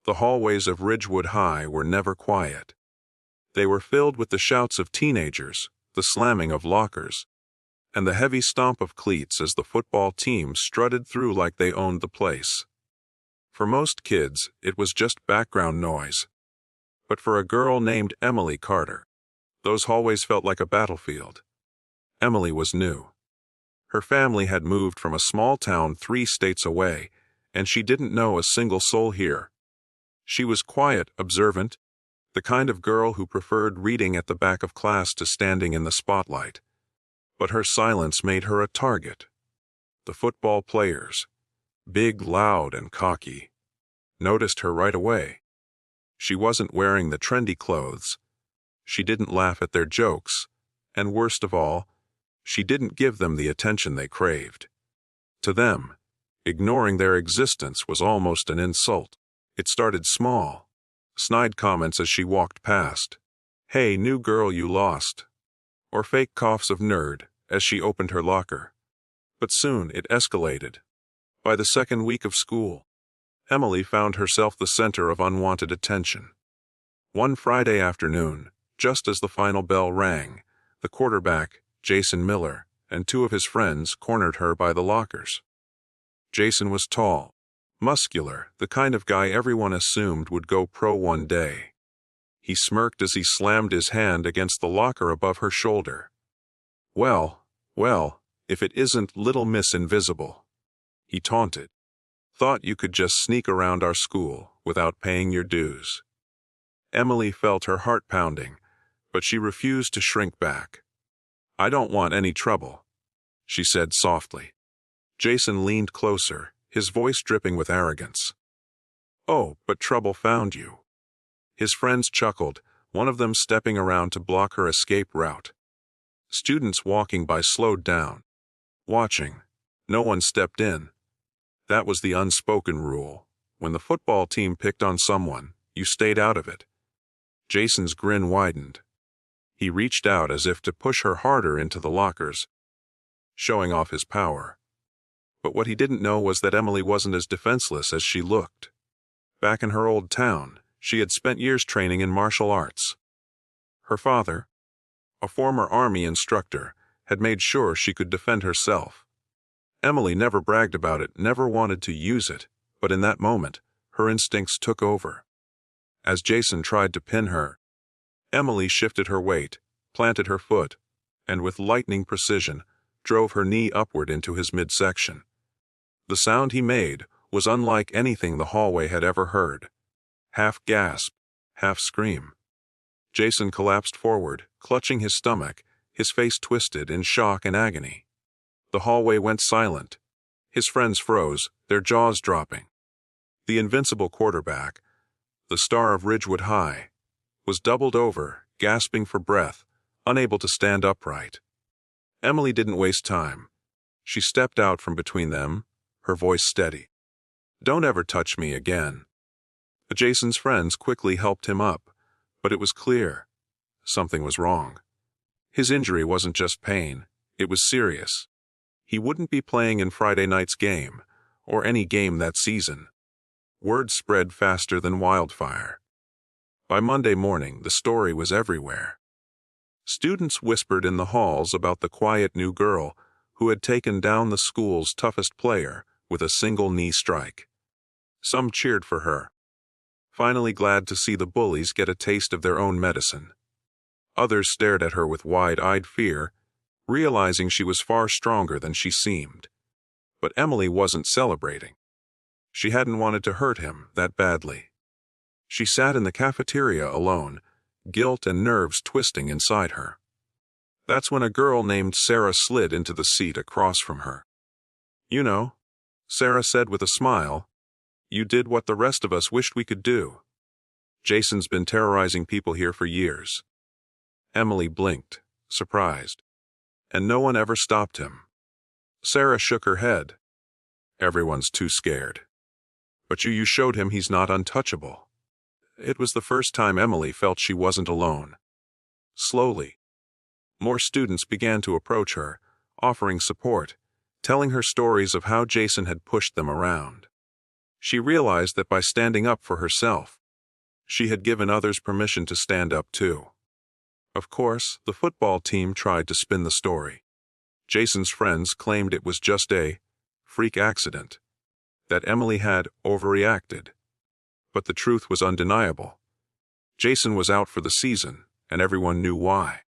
The hallways of Ridgewood High were never quiet. They were filled with the shouts of teenagers, the slamming of lockers, and the heavy stomp of cleats as the football team strutted through like they owned the place. For most kids, it was just background noise. But for a girl named Emily Carter, those hallways felt like a battlefield. Emily was new. Her family had moved from a small town 3 states away, and she didn't know a single soul here. She was quiet, observant, the kind of girl who preferred reading at the back of class to standing in the spotlight. But her silence made her a target. The football players, big, loud, and cocky, noticed her right away. She wasn't wearing the trendy clothes. She didn't laugh at their jokes, and worst of all, she didn't give them the attention they craved. To them, ignoring their existence was almost an insult. It started small. Snide comments as she walked past. "Hey, new girl, you lost." Or fake coughs of nerd as she opened her locker. But soon it escalated. By the second week of school, Emily found herself the center of unwanted attention. One Friday afternoon, just as the final bell rang, the quarterback, Jason Miller, and 2 of his friends cornered her by the lockers. Jason was tall, muscular, the kind of guy everyone assumed would go pro one day. He smirked as he slammed his hand against the locker above her shoulder. Well, if it isn't Little Miss Invisible," he taunted. "Thought you could just sneak around our school without paying your dues." Emily felt her heart pounding, but she refused to shrink back. "I don't want any trouble," she said softly. Jason leaned closer, his voice dripping with arrogance. "Oh, but trouble found you." His friends chuckled, one of them stepping around to block her escape route. Students walking by slowed down, watching. No one stepped in. That was the unspoken rule. When the football team picked on someone, you stayed out of it. Jason's grin widened. He reached out as if to push her harder into the lockers, showing off his power. But what he didn't know was that Emily wasn't as defenseless as she looked. Back in her old town, she had spent years training in martial arts. Her father, a former Army instructor, had made sure she could defend herself. Emily never bragged about it, never wanted to use it, but in that moment, her instincts took over. As Jason tried to pin her, Emily shifted her weight, planted her foot, and with lightning precision, drove her knee upward into his midsection. The sound he made was unlike anything the hallway had ever heard. Half gasp, half scream. Jason collapsed forward, clutching his stomach, his face twisted in shock and agony. The hallway went silent. His friends froze, their jaws dropping. The invincible quarterback, the star of Ridgewood High, was doubled over, gasping for breath, unable to stand upright. Emily didn't waste time. She stepped out from between them, her voice steady. "Don't ever touch me again." Jason's friends quickly helped him up, but it was clear. Something was wrong. His injury wasn't just pain, it was serious. He wouldn't be playing in Friday night's game, or any game that season. Word spread faster than wildfire. By Monday morning, the story was everywhere. Students whispered in the halls about the quiet new girl who had taken down the school's toughest player with a single knee strike. Some cheered for her, finally glad to see the bullies get a taste of their own medicine. Others stared at her with wide-eyed fear, realizing she was far stronger than she seemed. But Emily wasn't celebrating. She hadn't wanted to hurt him that badly. She sat in the cafeteria alone, guilt and nerves twisting inside her. That's when a girl named Sarah slid into the seat across from her. "You know," Sarah said with a smile, "you did what the rest of us wished we could do. Jason's been terrorizing people here for years." Emily blinked, surprised. "And no one ever stopped him." Sarah shook her head. "Everyone's too scared. But you showed him he's not untouchable." It was the first time Emily felt she wasn't alone. Slowly, more students began to approach her, offering support, telling her stories of how Jason had pushed them around. She realized that by standing up for herself, she had given others permission to stand up too. Of course, the football team tried to spin the story. Jason's friends claimed it was just a freak accident, that Emily had overreacted. But the truth was undeniable. Jason was out for the season, and everyone knew why.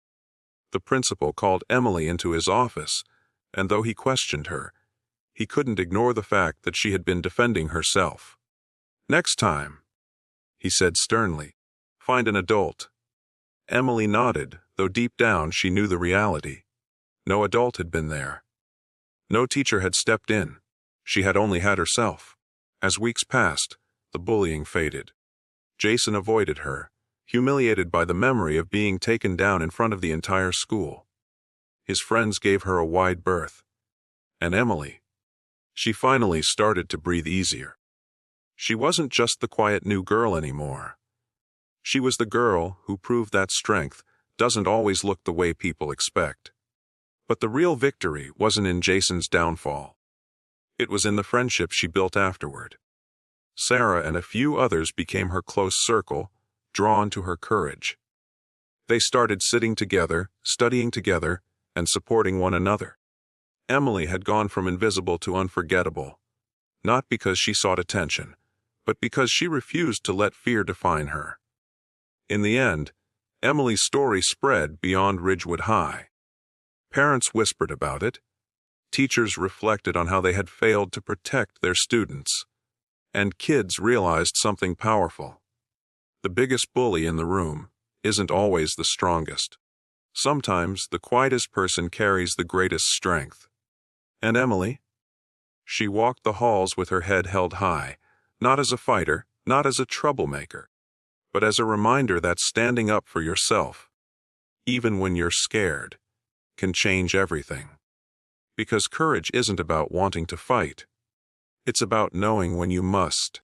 The principal called Emily into his office, and though he questioned her, he couldn't ignore the fact that she had been defending herself. "Next time," he said sternly, "find an adult." Emily nodded, though deep down she knew the reality. No adult had been there. No teacher had stepped in. She had only had herself. As weeks passed, the bullying faded. Jason avoided her, humiliated by the memory of being taken down in front of the entire school. His friends gave her a wide berth. And Emily, she finally started to breathe easier. She wasn't just the quiet new girl anymore. She was the girl who proved that strength doesn't always look the way people expect. But the real victory wasn't in Jason's downfall. It was in the friendship she built afterward. Sarah and a few others became her close circle, drawn to her courage. They started sitting together, studying together, and supporting one another. Emily had gone from invisible to unforgettable, not because she sought attention, but because she refused to let fear define her. In the end, Emily's story spread beyond Ridgewood High. Parents whispered about it. Teachers reflected on how they had failed to protect their students. And kids realized something powerful. The biggest bully in the room isn't always the strongest. Sometimes the quietest person carries the greatest strength. And Emily? She walked the halls with her head held high, not as a fighter, not as a troublemaker, but as a reminder that standing up for yourself, even when you're scared, can change everything. Because courage isn't about wanting to fight. It's about knowing when you must.